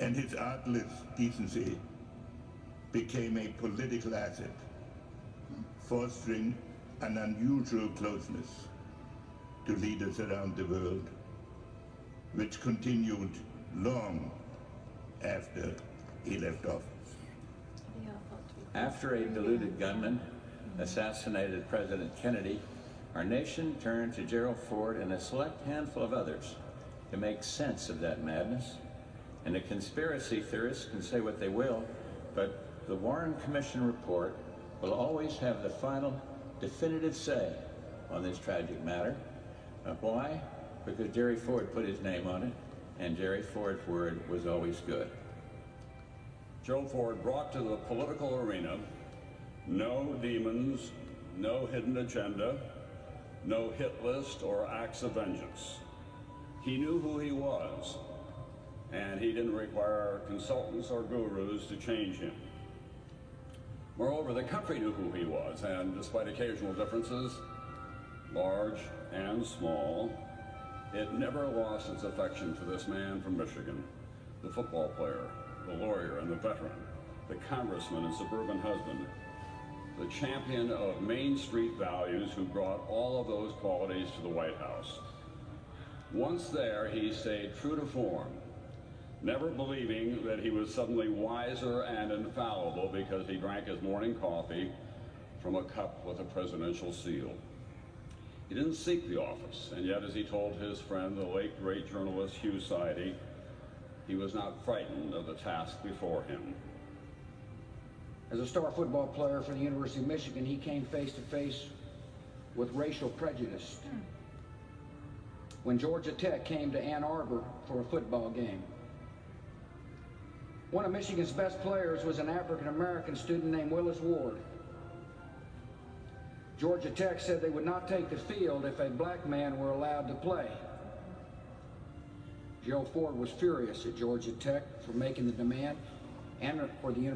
and his artless decency became a political asset, fostering an unusual closeness to leaders around the world, which continued long after he left office. After a deluded gunman assassinated President Kennedy, our nation turned to Gerald Ford and a select handful of others to make sense of that madness. And the conspiracy theorists can say what they will, but the Warren Commission report will always have the final definitive say on this tragic matter. Why? Because Jerry Ford put his name on it, and Jerry Ford's word was always good. Gerald Ford brought to the political arena no demons, no hidden agenda, no hit list or acts of vengeance. He knew who he was, and he didn't require consultants or gurus to change him. Moreover, the country knew who he was, and despite occasional differences, large and small, it never lost its affection for this man from Michigan, the football player, the lawyer and the veteran, the congressman and suburban husband, the champion of Main Street values who brought all of those qualities to the White House. Once there, he stayed true to form, never believing that he was suddenly wiser and infallible because he drank his morning coffee from a cup with a presidential seal. He didn't seek the office, and yet, as he told his friend, the late great journalist Hugh Sidey, he was not frightened of the task before him. As a star football player for the University of Michigan, he came face to face with racial prejudice when Georgia Tech came to Ann Arbor for a football game. One of Michigan's best players was an African-American student named Willis Ward. Georgia Tech said they would not take the field if a black man were allowed to play. Gerald Ford was furious at Georgia Tech for making the demand and for the University